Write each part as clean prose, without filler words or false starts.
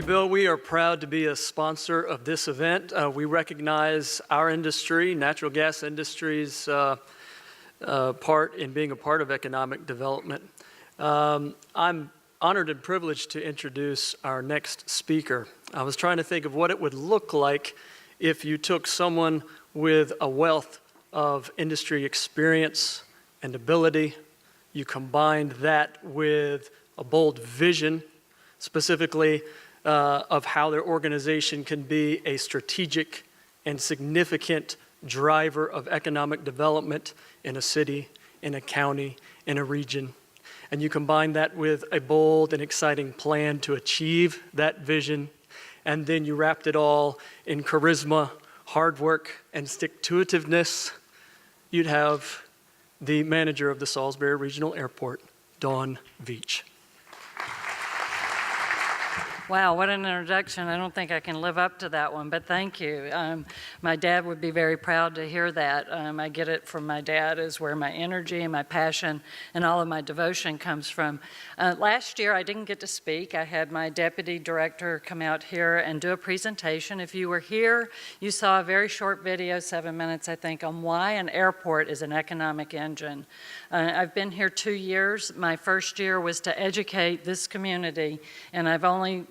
Bill. We are proud to be a sponsor of this event. We recognize our industry, natural gas industry's part in being a part of economic development. I'm honored and privileged to introduce our next speaker. I was trying to think of what it would look like if you took someone with a wealth of industry experience and ability, you combined that with a bold vision, specifically of how their organization can be a strategic and significant driver of economic development in a city, in a county, in a region. And you combine that with a bold and exciting plan to achieve that vision, and then you wrapped it all in charisma, hard work, and stick-to-itiveness, you'd have the manager of the Salisbury Regional Airport, Dawn Veatch. Wow, what an introduction. I don't think I can live up to that one, but thank you. My dad would be very proud to hear that. I get it from my dad, is where my energy and my passion and all of my devotion comes from. Last year, I didn't get to speak. I had my deputy director come out here and do a presentation. If you were here, you saw a very short video, 7 minutes, I think, on why an airport is an economic engine. I've been here 2 years. My first year was to educate this community, and I've only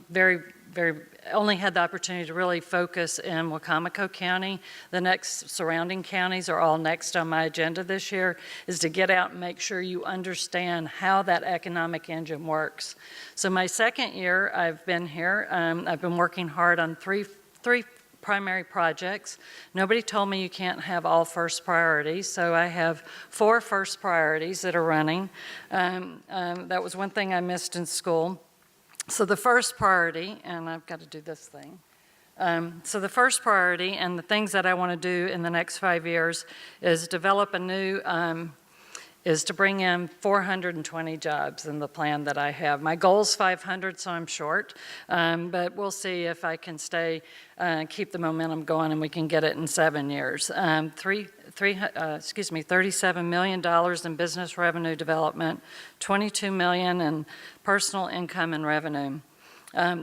had the opportunity to really focus in Wicomico County. The next surrounding counties are all next on my agenda this year, is to get out and make sure you understand how that economic engine works. So my second year I've been here, I've been working hard on three primary projects. Nobody told me you can't have all first priorities, so I have 4 first priorities that are running. That was one thing I missed in school. So the first priority, and I've got to do this thing. So the first priority and the things that I want to do in the next 5 years is develop a new, is to bring in 420 jobs in the plan that I have. My goal is 500, so I'm short, but we'll see if I can keep the momentum going and we can get it in 7 years. $37 million in business revenue development, $22 million in personal income and revenue.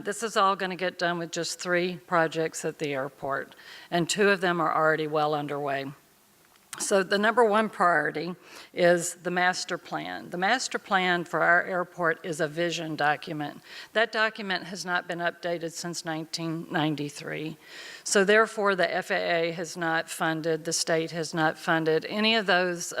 This is all going to get done with just 3 projects at the airport, and 2 of them are already well underway. So the number 1 priority is the master plan. The master plan for our airport is a vision document. That document has not been updated since 1993. So therefore, the FAA has not funded, the state has not funded any of those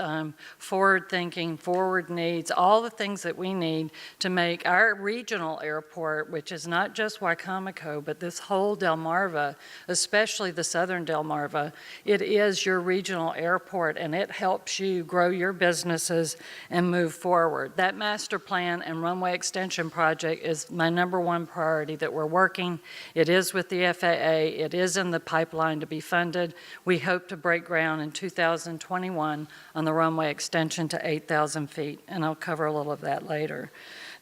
forward-thinking, forward needs, all the things that we need to make our regional airport, which is not just Wicomico, but this whole Delmarva, especially the southern Delmarva, it is your regional airport, and it helps you grow your businesses and move forward. That master plan and runway extension project is my number 1 priority that we're working. It is with the FAA. It is in the pipeline to be funded. We hope to break ground in 2021 on the runway extension to 8,000 feet, and I'll cover a little of that later.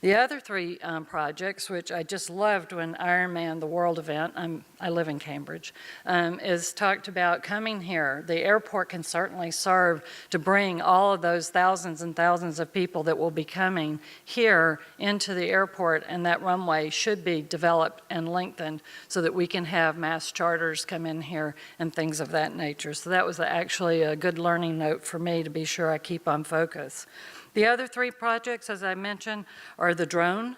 The other 3 projects, which I just loved when Ironman, the world event, I live in Cambridge, is talked about coming here. The airport can certainly serve to bring all of those thousands and thousands of people that will be coming here into the airport, and that runway should be developed and lengthened so that we can have mass charters come in here and things of that nature. So that was actually a good learning note for me to be sure I keep on focus. The other 3 projects, as I mentioned, are the drone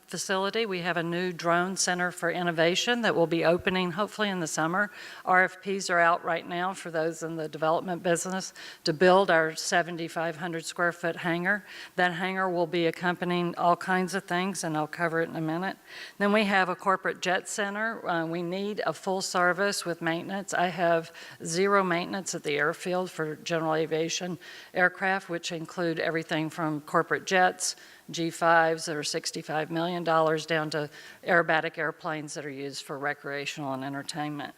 facility. We have a new drone center for innovation that will be opening hopefully in the summer. RFPs are out right now for those in the development business to build our 7,500 square foot hangar. That hangar will be accompanying all kinds of things, and I'll cover it in a minute. Then we have a corporate jet center. We need a full service with maintenance. I have 0 maintenance at the airfield for general aviation aircraft, which include everything from corporate jets, G5s that are $65 million down to aerobatic airplanes that are used for recreational and entertainment.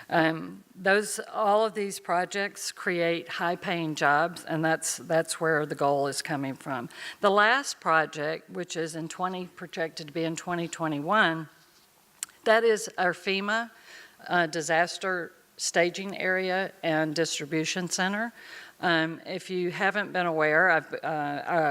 All of these projects create high-paying jobs, and that's where the goal is coming from. The last project, which is projected to be in 2021, that is our FEMA disaster staging area and distribution center. If you haven't been aware,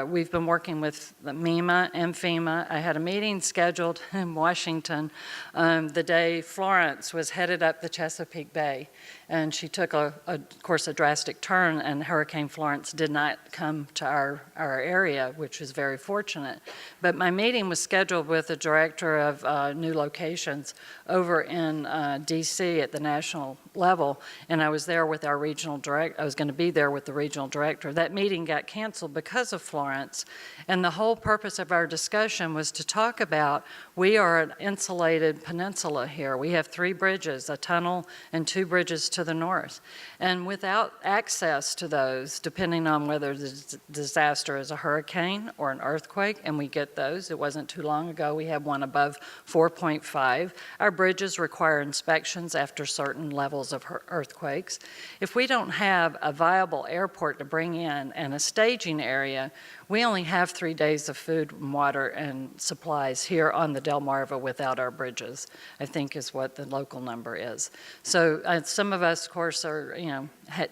we've been working with the MEMA and FEMA. I had a meeting scheduled in Washington the day Florence was headed up the Chesapeake Bay, and she took, of course, a drastic turn, and Hurricane Florence did not come to our area, which was very fortunate. But my meeting was scheduled with the director of new locations over in D.C. at the national level, and I was there with our regional director. I was going to be there with the regional director. That meeting got canceled because of Florence, and the whole purpose of our discussion was to talk about, we are an insulated peninsula here. We have 3 bridges, a tunnel, and 2 bridges to the north. And without access to those, depending on whether the disaster is a hurricane or an earthquake, and we get those, it wasn't too long ago, we had one above 4.5. Our bridges require inspections after certain levels of earthquakes. If we don't have a viable airport to bring in and a staging area, we only have 3 days of food and water and supplies here on the Delmarva without our bridges, I think is what the local number is. So some of us, of course, are,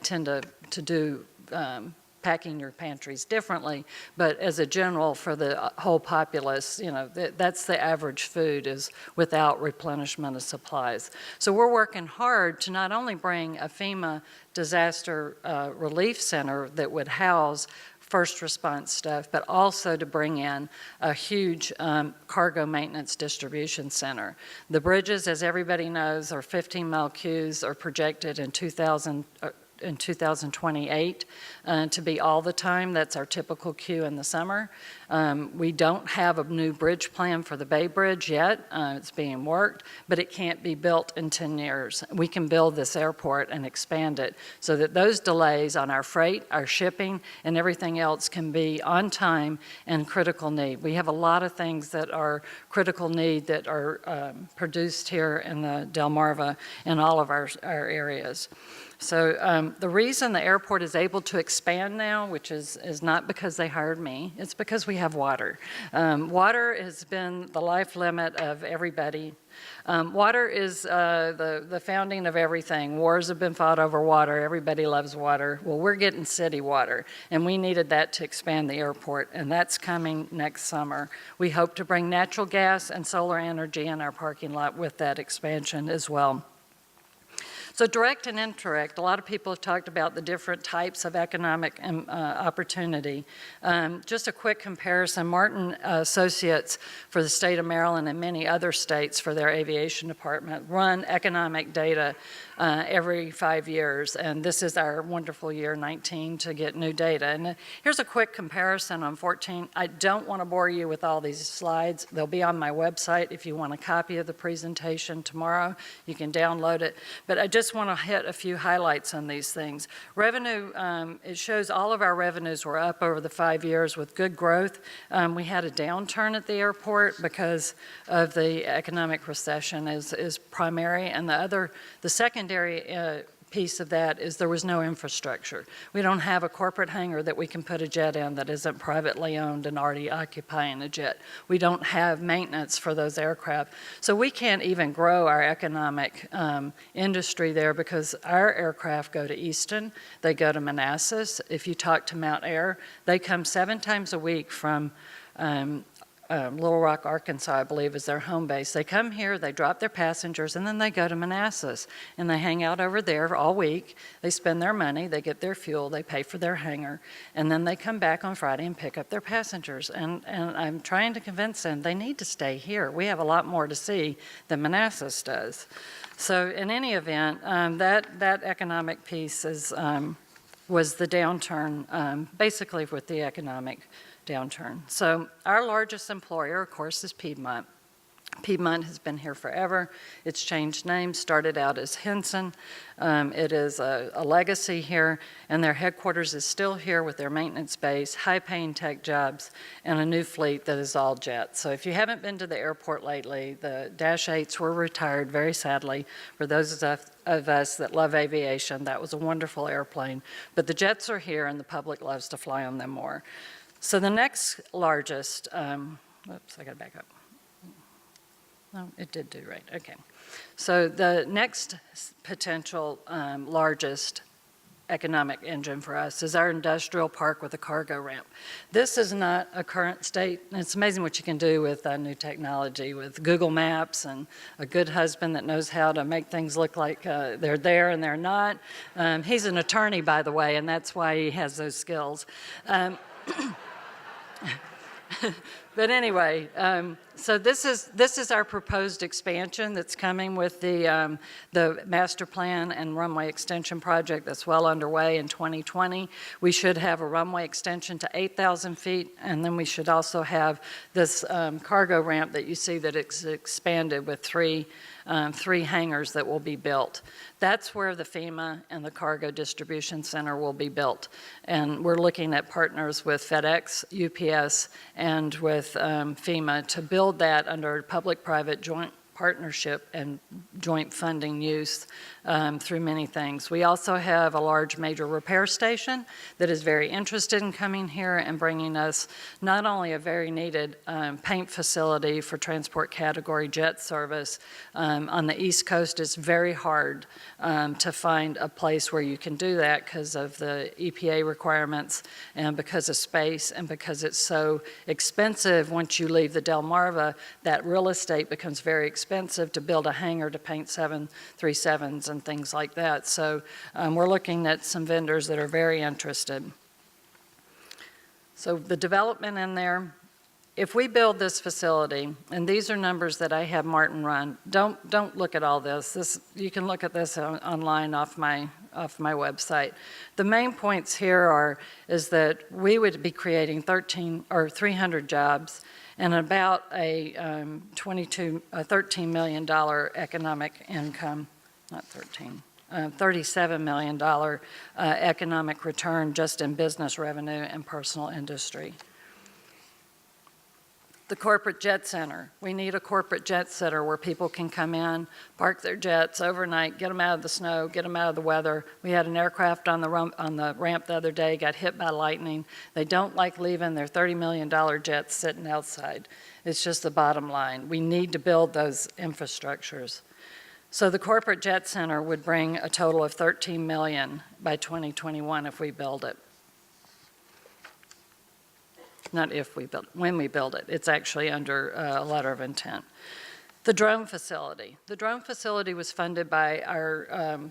tend to do packing your pantries differently, but as a general for the whole populace, that's the average food is without replenishment of supplies. So we're working hard to not only bring a FEMA disaster relief center that would house first response stuff, but also to bring in a huge cargo maintenance distribution center. The bridges, as everybody knows, are 15-mile queues, are projected in 2028 to be all the time. That's our typical queue in the summer. We don't have a new bridge plan for the Bay Bridge yet. It's being worked, but it can't be built in 10 years. We can build this airport and expand it so that those delays on our freight, our shipping, and everything else can be on time and critical need. We have a lot of things that are critical need that are produced here in the Delmarva in all of our areas. So the reason the airport is able to expand now, which is not because they hired me, it's because we have water. Water has been the life limit of everybody. Water is the founding of everything. Wars have been fought over water. Everybody loves water. Well, we're getting city water, and we needed that to expand the airport, and that's coming next summer. We hope to bring natural gas and solar energy in our parking lot with that expansion as well. So direct and indirect, a lot of people have talked about the different types of economic opportunity. Just a quick comparison, Martin Associates for the state of Maryland and many other states for their aviation department run economic data every 5 years, and this is our wonderful year 19 to get new data. And here's a quick comparison on 14. I don't want to bore you with all these slides. They'll be on my website if you want a copy of the presentation tomorrow. You can download it, but I just want to hit a few highlights on these things. Revenue, it shows all of our revenues were up over the 5 years with good growth. We had a downturn at the airport because of the economic recession is primary, and the secondary piece of that is there was no infrastructure. We don't have a corporate hangar that we can put a jet in that isn't privately owned and already occupying a jet. We don't have maintenance for those aircraft. So we can't even grow our economic industry there because our aircraft go to Easton, they go to Manassas. If you talk to Mount Air, they come 7 times a week from Little Rock, Arkansas, I believe, is their home base. They come here, they drop their passengers, and then they go to Manassas, and they hang out over there all week. They spend their money, they get their fuel, they pay for their hangar, and then they come back on Friday and pick up their passengers. And I'm trying to convince them they need to stay here. We have a lot more to see than Manassas does. So in any event, that economic piece was the downturn, basically with the economic downturn. So our largest employer, of course, is Piedmont. Piedmont has been here forever. It's changed names, started out as Henson. It is a legacy here, and their headquarters is still here with their maintenance base, high-paying tech jobs, and a new fleet that is all jets. So if you haven't been to the airport lately, the Dash 8s were retired, very sadly. For those of us that love aviation, that was a wonderful airplane. But the jets are here, and the public loves to fly on them more. So the next largest, whoops, I got to back up. No, it did do right, okay. So the next potential largest economic engine for us is our industrial park with a cargo ramp. This is not a current state, and it's amazing what you can do with new technology, with Google Maps and a good husband that knows how to make things look like they're there and they're not. He's an attorney, by the way, and that's why he has those skills. But anyway, so this is our proposed expansion that's coming with the master plan and runway extension project that's well underway in 2020. We should have a runway extension to 8,000 feet, and then we should also have this cargo ramp that you see that it's expanded with three hangars that will be built. That's where the FEMA and the Cargo Distribution Center will be built. And we're looking at partners with FedEx, UPS, and with FEMA to build that under public-private joint partnership and joint funding use through many things. We also have a large major repair station that is very interested in coming here and bringing us not only a very needed paint facility for transport category jet service. On the East Coast, it's very hard to find a place where you can do that because of the EPA requirements and because of space and because it's so expensive. Once you leave the Delmarva, that real estate becomes very expensive to build a hangar to paint 737s and things like that. So we're looking at some vendors that are very interested. So the development in there, if we build this facility, and these are numbers that I have Martin run, don't look at all this. You can look at this online off my website. The main points here is that we would be creating 300 jobs and about a $13 million economic income, not 13, $37 million economic return just in business revenue and personal industry. The corporate jet center. We need a corporate jet center where people can come in, park their jets overnight, get them out of the snow, get them out of the weather. We had an aircraft on the ramp the other day, got hit by lightning. They don't like leaving their $30 million jets sitting outside. It's just the bottom line. We need to build those infrastructures. So the corporate jet center would bring a total of $13 million by 2021 if we build it. Not if we build, when we build it. It's actually under a letter of intent. The drone facility. The drone facility was funded by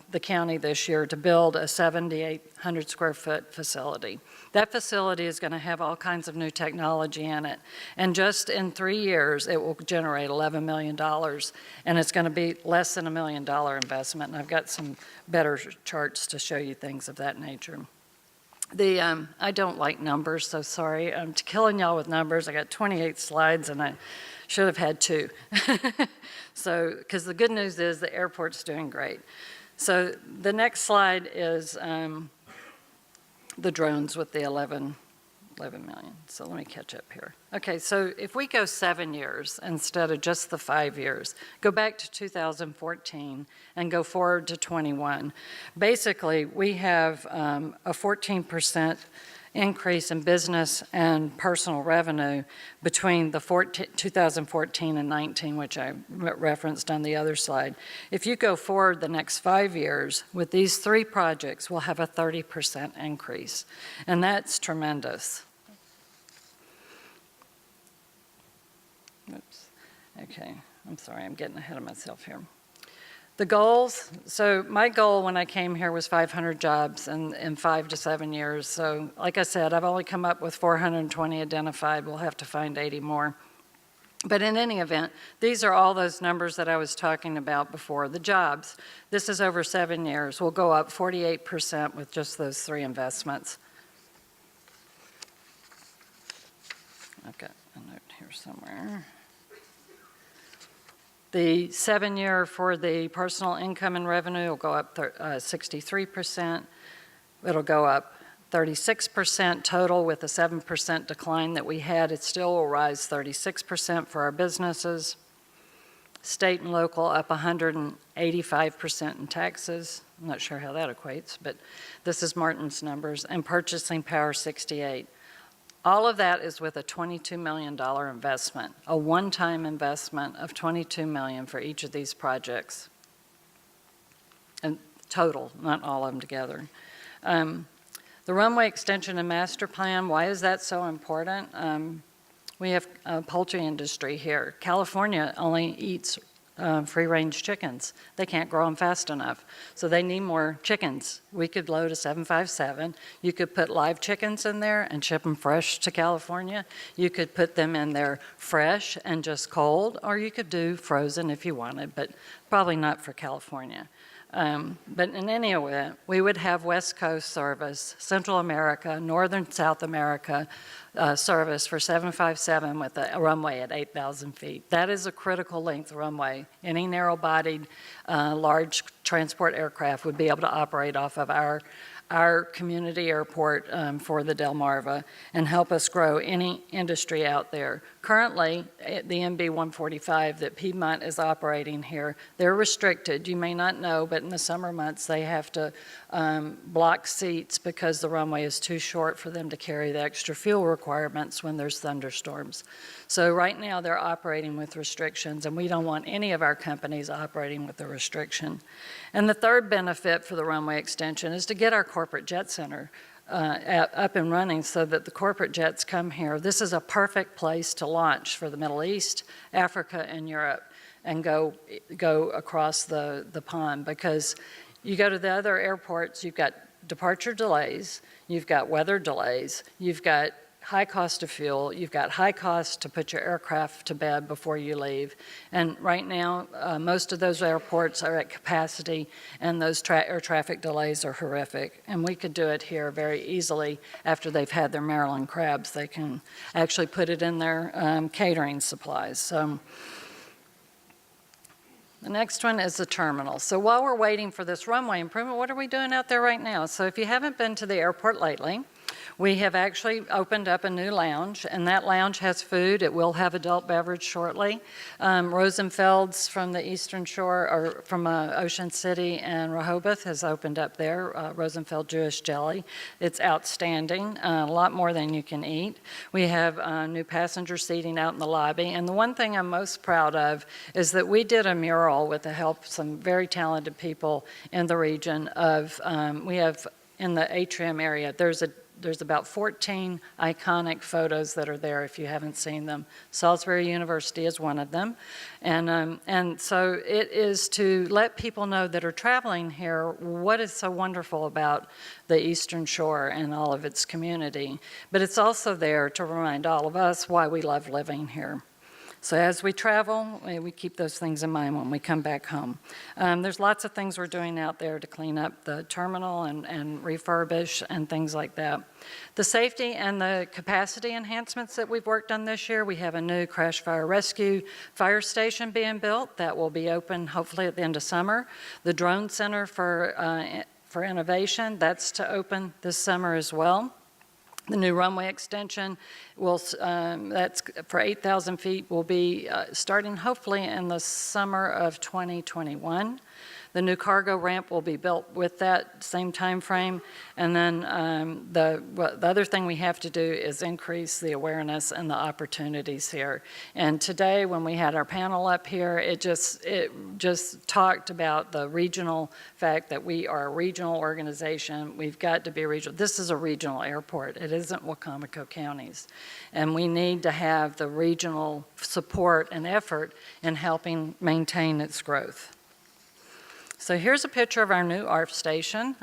the county this year to build a 7,800 square foot facility. That facility is going to have all kinds of new technology in it. And just in 3 years, it will generate $11 million. And it's going to be less than $1 million investment. And I've got some better charts to show you things of that nature. I don't like numbers, so sorry. I'm killing y'all with numbers. I got 28 slides, and I should have had 2. So, because the good news is the airport's doing great. So the next slide is the drones with the 11 million. So let me catch up here. Okay, so if we go 7 years instead of just the 5 years, go back to 2014 and go forward to 21, basically we have a 14% increase in business and personal revenue between the 2014 and 19, which I referenced on the other slide. If you go forward the next 5 years, with these 3 projects, we'll have a 30% increase, and that's tremendous. Oops. Okay, I'm sorry, I'm getting ahead of myself here. The goals, so my goal when I came here was 500 jobs in 5 to 7 years. So like I said, I've only come up with 420 identified. We'll have to find 80 more. But in any event, these are all those numbers that I was talking about before. The jobs, this is over 7 years, will go up 48% with just those 3 investments. I've got a note here somewhere. The 7-year for the personal income and revenue will go up 63%. It'll go up 36% total with a 7% decline that we had. It still will rise 36% for our businesses. State and local up 185% in taxes. I'm not sure how that equates, but this is Martin's numbers. And purchasing power 68%. All of that is with a $22 million investment, a one-time investment of $22 million for each of these projects, and total, not all of them together. The runway extension and master plan, why is that so important? We have a poultry industry here. California only eats free-range chickens. They can't grow them fast enough, so they need more chickens. We could load a 757. You could put live chickens in there and ship them fresh to California. You could put them in there fresh and just cold, or you could do frozen if you wanted, but probably not for California. But in any event, we would have West Coast service, Central America, Northern South America service for 757 with a runway at 8,000 feet. That is a critical length runway. Any narrow-bodied large transport aircraft would be able to operate off of our community airport for the Delmarva and help us grow any industry out there. Currently, the MB-145 that Piedmont is operating here, they're restricted. You may not know, but in the summer months they have to block seats because the runway is too short for them to carry the extra fuel requirements when there's thunderstorms. So right now they're operating with restrictions, and we don't want any of our companies operating with a restriction. And the third benefit for the runway extension is to get our corporate jet center up and running so that the corporate jets come here. This is a perfect place to launch for the Middle East, Africa, and Europe, and go across the pond, because you go to the other airports, you've got departure delays, you've got weather delays, you've got high cost of fuel, you've got high cost to put your aircraft to bed before you leave. And right now, most of those airports are at capacity, and those air traffic delays are horrific. And we could do it here very easily after they've had their Maryland crabs. They can actually put it in their catering supplies. So the next one is the terminal. So while we're waiting for this runway improvement, what are we doing out there right now? So if you haven't been to the airport lately, we have actually opened up a new lounge, and that lounge has food. It will have adult beverage shortly. Rosenfeld's from the Eastern Shore, or from Ocean City and Rehoboth, has opened up there, Rosenfeld Jewish Jelly. It's outstanding, a lot more than you can eat. We have new passenger seating out in the lobby, and the one thing I'm most proud of is that we did a mural with the help of some very talented people in the region of, we have in the atrium area, there's about 14 iconic photos that are there if you haven't seen them. Salisbury University is one of them. And so it is to let people know that are traveling here what is so wonderful about the Eastern Shore and all of its community. But it's also there to remind all of us why we love living here. So as we travel, we keep those things in mind when we come back home. There's lots of things we're doing out there to clean up the terminal and refurbish and things like that. The safety and the capacity enhancements that we've worked on this year, we have a new crash fire rescue fire station being built that will be open hopefully at the end of summer. The drone center for innovation, that's to open this summer as well. The new runway extension will, that's for 8,000 feet, will be starting hotfully in the summer of 2021. The new cargo ramp will be built with that same time frame. And then the other thing we have to do is increase the awareness and the opportunities here. And today, when we had our panel up here, it just talked about the regional fact that we are a regional organization. We've got to be regional. This is a regional airport. It isn't Wicomico counties. And we need to have the regional support and effort in helping maintain its growth. So here's a picture of our new ARF station.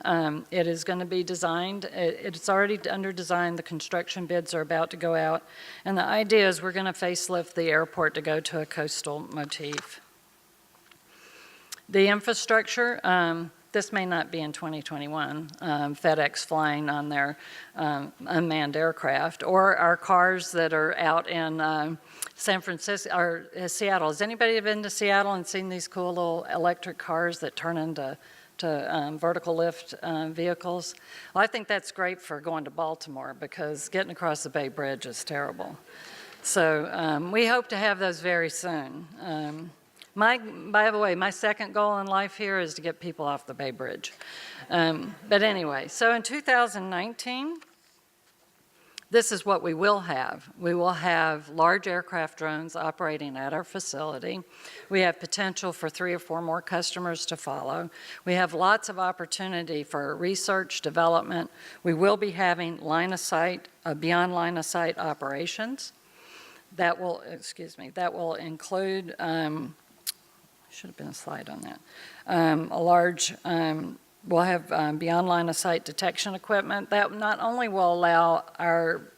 It is going to be designed, it's already under design, the construction bids are about to go out, and the idea is we're going to facelift the airport to go to a coastal motif. The infrastructure, this may not be in 2021, FedEx flying on their unmanned aircraft, or our cars that are out in San Francisco, or Seattle. Has anybody been to Seattle and seen these cool little electric cars that turn into vertical lift vehicles? Well, I think that's great for going to Baltimore, because getting across the Bay Bridge is terrible. So we hope to have those very soon. By the way, my second goal in life here is to get people off the Bay Bridge. But anyway, so in 2019, This is what we will have. We will have large aircraft drones operating at our facility. We have potential for 3 or 4 more customers to follow. We have lots of opportunity for research, development. We will be having line of sight, beyond line of sight operations. That will, that will include, should have been a slide on that, a large, we'll have beyond line of sight detection equipment. That not only will allow our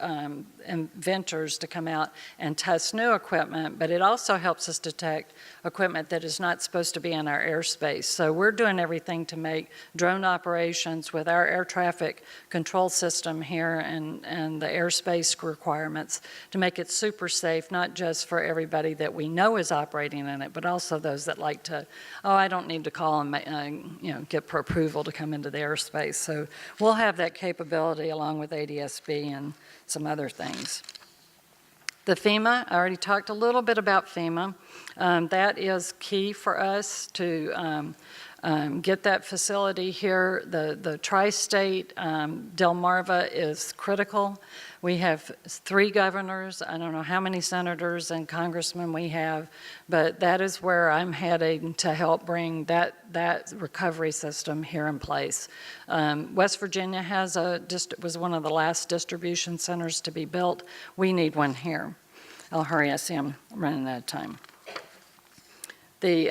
inventors to come out and test new equipment, but it also helps us detect equipment that is not supposed to be in our airspace. So we're doing everything to make drone operations with our air traffic control system here and the airspace requirements to make it super safe, not just for everybody that we know is operating in it, but also those that like to, oh, I don't need to call and get approval to come into the airspace. So we'll have that capability along with ADSB and some other things. The FEMA, I already talked a little bit about FEMA. That is key for us to get that facility here. The tri-state Delmarva is critical. We have 3 governors. I don't know how many senators and congressmen we have, but that is where I'm heading to help bring that recovery system here in place. West Virginia was one of the last distribution centers to be built. We need one here. I'll hurry, I see I'm running out of time. The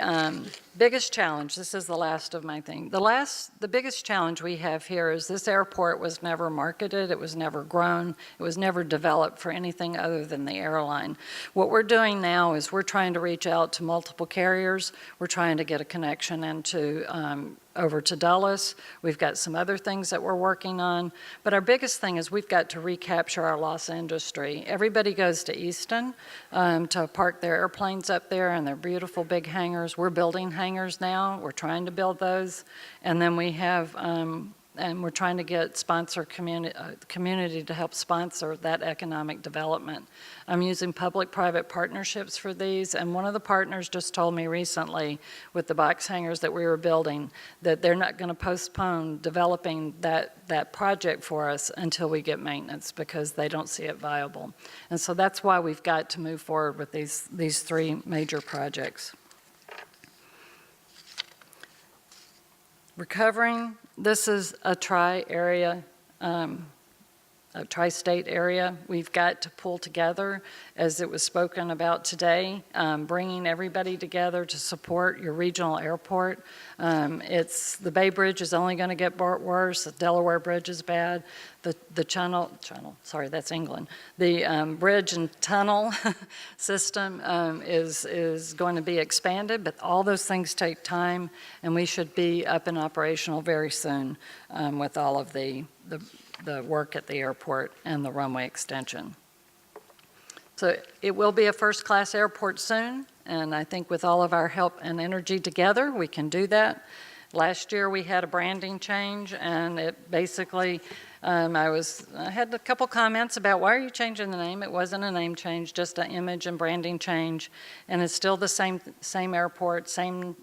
biggest challenge, this is the last of my thing, the biggest challenge we have here is this airport was never marketed, it was never grown, it was never developed for anything other than the airline. What we're doing now is we're trying to reach out to multiple carriers, we're trying to get a connection into over to Dulles. We've got some other things that we're working on, but our biggest thing is we've got to recapture our lost industry. Everybody goes to Easton to park their airplanes up there and their beautiful big hangars. We're building hangars now. We're trying to build those. And then we have, and we're trying to get community to help sponsor that economic development. I'm using public-private partnerships for these, and one of the partners just told me recently with the box hangars that we were building that they're not going to postpone developing that project for us until we get maintenance because they don't see it viable. And so that's why we've got to move forward with these 3 major projects. Recovering, this is a tri-area, a tri-state area. We've got to pull together, as it was spoken about today, bringing everybody together to support your regional airport. The Bay Bridge is only going to get worse. The Delaware Bridge is bad. The channel, sorry, that's England. The bridge and tunnel system is going to be expanded, but all those things take time, and we should be up and operational very soon with all of the work at the airport and the runway extension. So it will be a first-class airport soon, and I think with all of our help and energy together, we can do that. Last year, we had a branding change, and it basically, I had a couple comments about why are you changing the name? It wasn't a name change, just an image and branding change, and it's still the same airport, same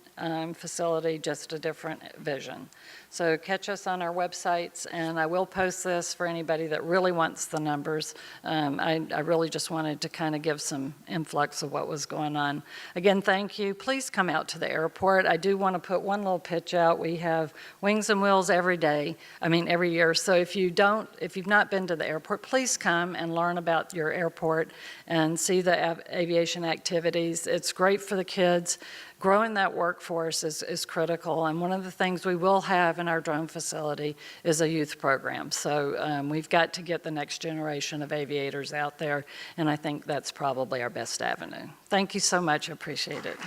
facility, just a different vision. So catch us on our websites, and I will post this for anybody that really wants the numbers. I really just wanted to kind of give some influx of what was going on. Again, thank you. Please come out to the airport. I do want to put one little pitch out. We have Wings and Wheels every year. So if you've not been to the airport, please come and learn about your airport and see the aviation activities. It's great for the kids. Growing that workforce is critical, and one of the things we will have in our drone facility is a youth program. So we've got to get the next generation of aviators out there, and I think that's probably our best avenue. Thank you so much. I appreciate it.